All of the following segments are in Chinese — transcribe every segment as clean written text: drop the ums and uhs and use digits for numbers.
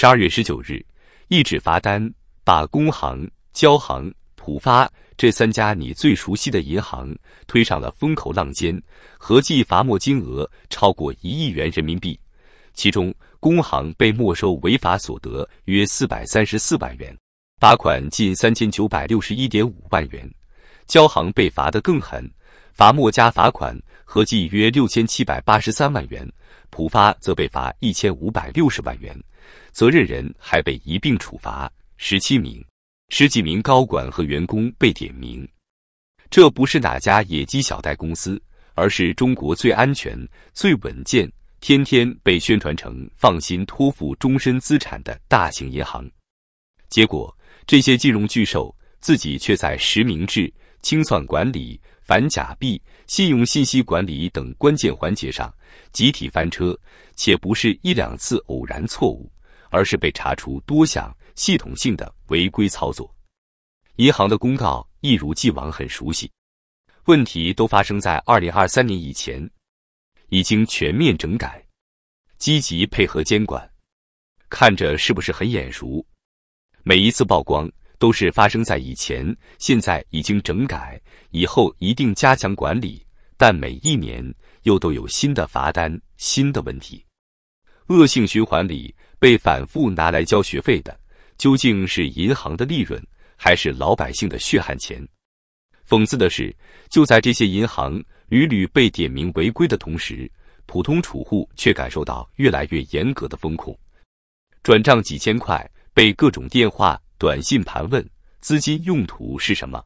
12月19日，一纸罚单把工行、交行、浦发这3家你最熟悉的银行推上了风口浪尖，合计罚没金额超过1亿元人民币。其中，工行被没收违法所得约434万元，罚款近3961.5万元；交行被罚得更狠，罚没加罚款合计约6783万元，浦发则被罚1560万元，责任人还被一并处罚17名，10几名高管和员工被点名。这不是哪家野鸡小贷公司，而是中国最安全、最稳健，天天被宣传成放心托付终身资产的大型银行。结果，这些金融巨兽自己却在实名制、清算管理、反假币、信用信息管理等关键环节上集体翻车，且不是1、2次偶然错误，而是被查出多项系统性的违规操作。银行的公告一如既往很熟悉，问题都发生在2023年以前，已经全面整改，积极配合监管，看着是不是很眼熟？每一次曝光都是发生在以前，现在已经整改，以后一定加强管理，但每一年又都有新的罚单、新的问题。恶性循环里被反复拿来交学费的，究竟是银行的利润，还是老百姓的血汗钱？讽刺的是，就在这些银行屡屡被点名违规的同时，普通储户却感受到越来越严格的风控。转账几千块被各种电话、短信盘问，资金用途是什么？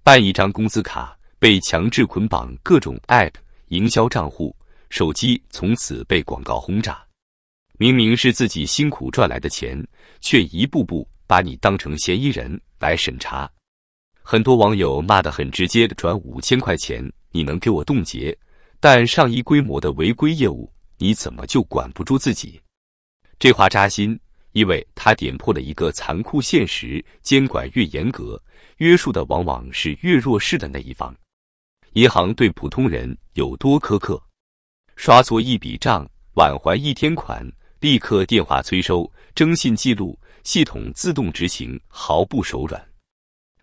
办一张工资卡被强制捆绑各种 App 营销账户，手机从此被广告轰炸。明明是自己辛苦赚来的钱，却一步步把你当成嫌疑人来审查。很多网友骂得很直接，转5000块钱你能给我冻结，但上亿规模的违规业务你怎么就管不住自己？这话扎心，因为他点破了一个残酷现实：监管越严格，约束的往往是越弱势的那一方。银行对普通人有多苛刻？刷错一笔账，晚还1天款，立刻电话催收，征信记录，系统自动执行，毫不手软。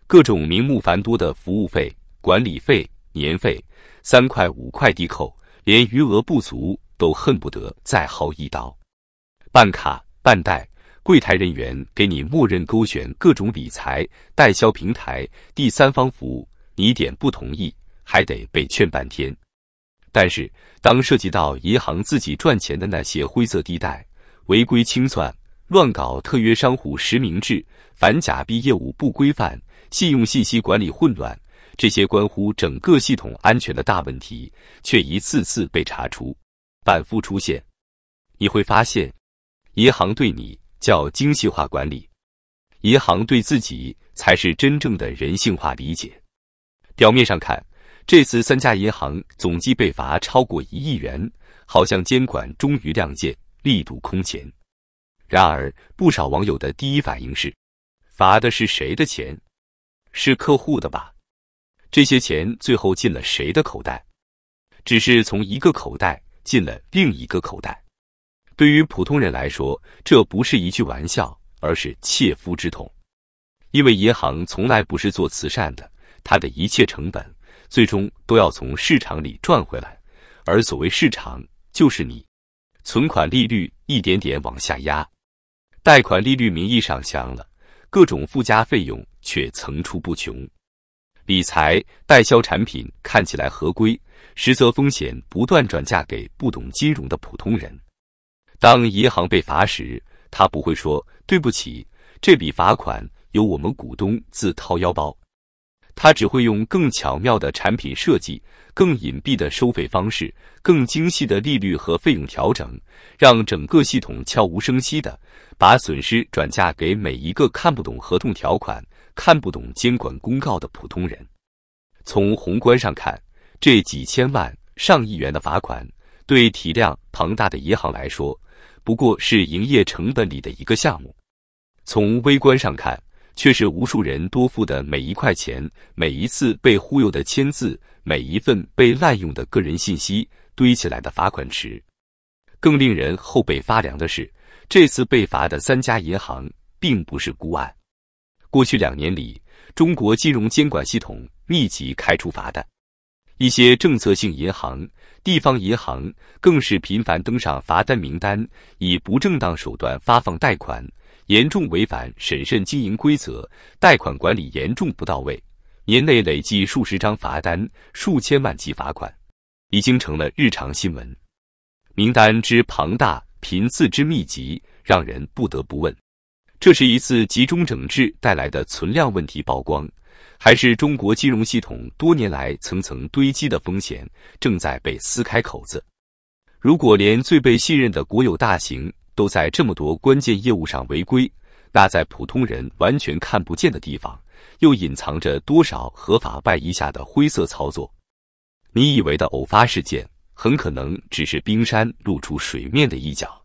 各种名目繁多的服务费、管理费、年费，3块5块地扣，连余额不足都恨不得再薅一刀。办卡、办贷，柜台人员给你默认勾选各种理财、代销平台、第三方服务，你点不同意，还得被劝半天。但是，当涉及到银行自己赚钱的那些灰色地带，违规清算、乱搞特约商户实名制、反假币业务不规范、信用信息管理混乱，这些关乎整个系统安全的大问题，却一次次被查出，反复出现。你会发现，银行对你叫精细化管理，银行对自己才是真正的人性化理解。表面上看，这次3家银行总计被罚超过1亿元，好像监管终于亮剑，力度空前。然而，不少网友的第一反应是，罚的是谁的钱？是客户的吧？这些钱最后进了谁的口袋？只是从一个口袋进了另一个口袋。对于普通人来说，这不是一句玩笑，而是切肤之痛。因为银行从来不是做慈善的，它的一切成本最终都要从市场里赚回来，而所谓市场就是你。存款利率一点点往下压，贷款利率名义上降了，各种附加费用却层出不穷。理财、代销产品看起来合规，实则风险不断转嫁给不懂金融的普通人。当银行被罚时，他不会说对不起，这笔罚款由我们股东自掏腰包，他只会用更巧妙的产品设计、更隐蔽的收费方式、更精细的利率和费用调整，让整个系统悄无声息地把损失转嫁给每一个看不懂合同条款、看不懂监管公告的普通人。从宏观上看，这几千万、上亿元的罚款，对体量庞大的银行来说，不过是营业成本里的一个项目。从微观上看，却是无数人多付的每1块钱、每一次被忽悠的签字、每一份被滥用的个人信息堆起来的罚款池。更令人后背发凉的是，这次被罚的3家银行并不是孤案。过去2年里，中国金融监管系统密集开出罚单，一些政策性银行、地方银行更是频繁登上罚单名单，以不正当手段发放贷款，严重违反审慎经营规则，贷款管理严重不到位，年内累计数十张罚单、数千万级罚款，已经成了日常新闻。名单之庞大，频次之密集，让人不得不问，这是一次集中整治带来的存量问题曝光，还是中国金融系统多年来层层堆积的风险正在被撕开口子？如果连最被信任的国有大行都在这么多关键业务上违规，那在普通人完全看不见的地方，又隐藏着多少合法外衣下的灰色操作？你以为的偶发事件，很可能只是冰山露出水面的一角。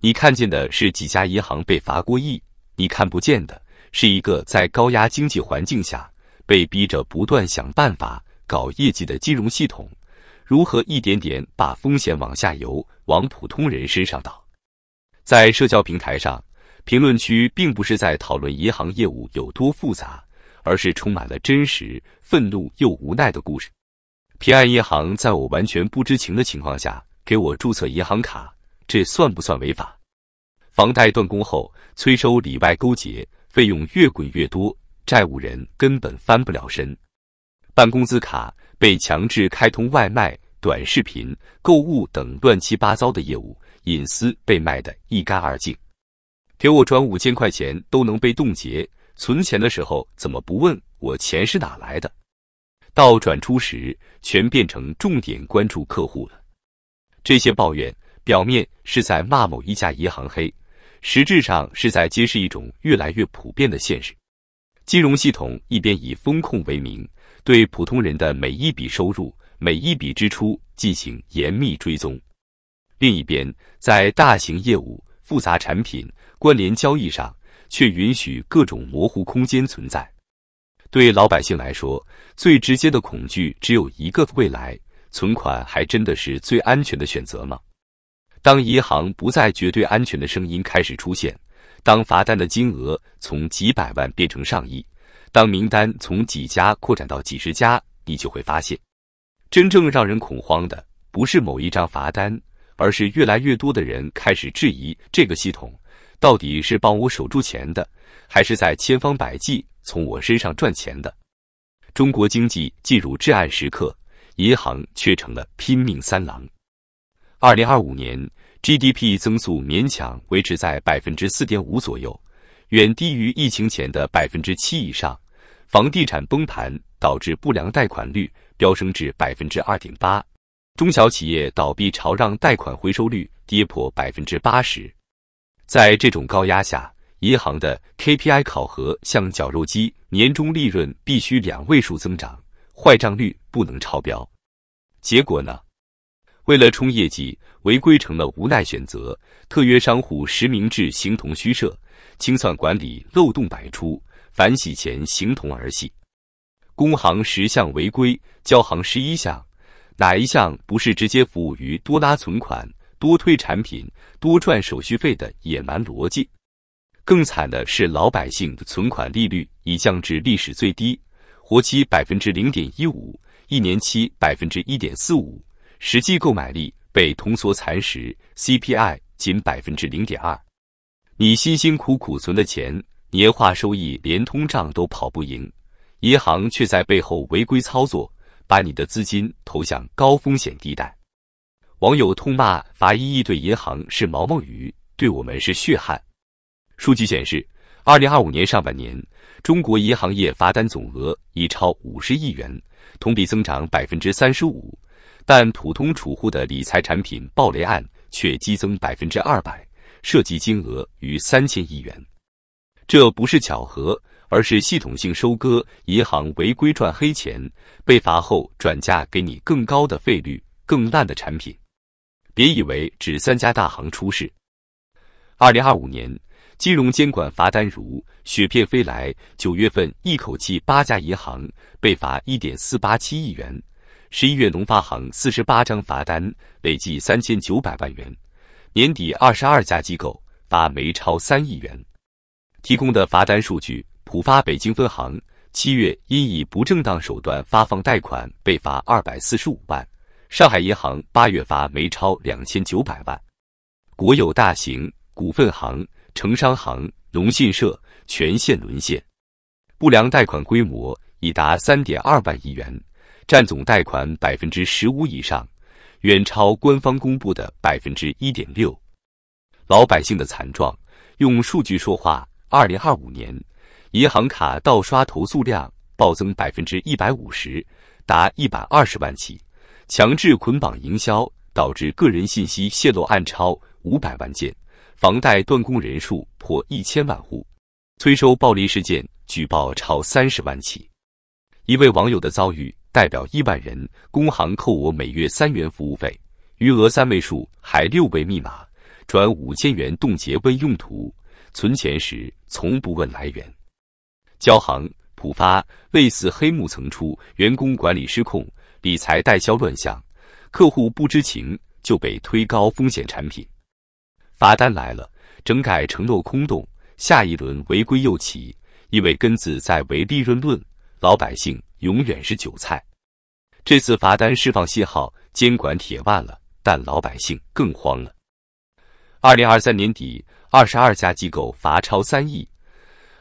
你看见的是几家银行被罚过亿，你看不见的是一个在高压经济环境下被逼着不断想办法搞业绩的金融系统，如何一点点把风险往下游，往普通人身上倒。在社交平台上，评论区并不是在讨论银行业务有多复杂，而是充满了真实、愤怒又无奈的故事。平安银行在我完全不知情的情况下给我注册银行卡，这算不算违法？房贷断供后催收里外勾结，费用越滚越多，债务人根本翻不了身。办工资卡被强制开通外卖、短视频、购物等乱七八糟的业务，隐私被卖得一干二净。给我转5000块钱都能被冻结，存钱的时候怎么不问我钱是哪来的？到转出时，全变成重点关注客户了。这些抱怨表面是在骂某一家银行黑，实质上是在揭示一种越来越普遍的现实。金融系统一边以风控为名，对普通人的每一笔收入、每一笔支出进行严密追踪；另一边，在大型业务、复杂产品、关联交易上，却允许各种模糊空间存在。对老百姓来说，最直接的恐惧只有一个未来，存款还真的是最安全的选择吗？当银行不再绝对安全的声音开始出现，当罚单的金额从几百万变成上亿，当名单从几家扩展到几十家，你就会发现，真正让人恐慌的不是某一张罚单，而是越来越多的人开始质疑这个系统到底是帮我守住钱的，还是在千方百计从我身上赚钱的。中国经济进入至暗时刻，银行却成了拼命三郎。2025年 GDP 增速勉强维持在 4.5% 左右，远低于疫情前的 7% 以上。房地产崩盘导致不良贷款率飙升至 2.8%， 中小企业倒闭潮让贷款回收率跌破 80%。 在这种高压下，银行的 KPI 考核像绞肉机，年终利润必须2位数增长，坏账率不能超标。结果呢？为了冲业绩，违规成了无奈选择，特约商户实名制形同虚设，清算管理漏洞百出，反洗钱形同儿戏。工行10项违规，交行11项，哪一项不是直接服务于多拉存款、多推产品、多赚手续费的野蛮逻辑？更惨的是，老百姓的存款利率已降至历史最低，活期 0.15%， 1年期 1.45%， 实际购买力被通缩蚕食， CPI 仅 0.2%。 你辛辛苦苦存的钱，年化收益连通胀都跑不赢，银行却在背后违规操作，把你的资金投向高风险地带。网友痛骂罚1亿对银行是毛毛雨，对我们是血汗。数据显示，2025年上半年，中国银行业罚单总额已超50亿元，同比增长 35%， 但普通储户的理财产品暴雷案却激增 200%， 涉及金额逾3000亿元。这不是巧合，而是系统性收割，银行违规赚黑钱，被罚后转嫁给你更高的费率、更烂的产品。别以为只3家大行出事。2025年，金融监管罚单如雪片飞来，9月份一口气8家银行被罚 1.487 亿元，11月农发行48张罚单，累计3900万元，年底22家机构罚没超3亿元。提供的罚单数据：浦发北京分行7月因以不正当手段发放贷款被罚245万；上海银行8月罚没超2900万。国有大行、股份行、城商行、农信社全线沦陷，不良贷款规模已达3.2万亿元，占总贷款15%以上，远超官方公布的1.6%。老百姓的惨状，用数据说话。2025年，银行卡盗刷投诉量暴增150%，达120万起；强制捆绑营销导致个人信息泄露案超500万件，房贷断供人数破1000万户，催收暴利事件举报超30万起。一位网友的遭遇代表1万人，工行扣我每月3元服务费，余额3位数，还6位密码，转5000元冻结问用途，存钱时从不问来源。交行、浦发类似黑幕层出，员工管理失控，理财代销乱象，客户不知情就被推高风险产品。罚单来了，整改承诺空洞，下一轮违规又起，因为根子在唯利润论，老百姓永远是韭菜。这次罚单释放信号，监管铁腕了，但老百姓更慌了。2023年底，22家机构罚超3亿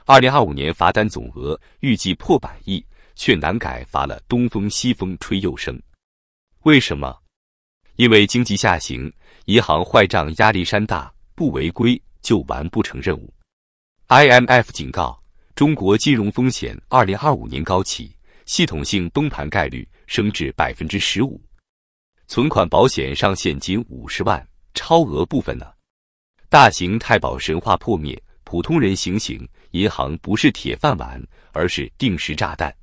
，2025年罚单总额预计破100亿，却难改罚了东风西风吹又生。为什么？因为经济下行，银行坏账压力山大，不违规就完不成任务。IMF 警告，中国金融风险2025年高企，系统性崩盘概率升至15%。存款保险上限仅50万，超额部分呢？大型太保神话破灭，普通人醒醒，银行不是铁饭碗，而是定时炸弹。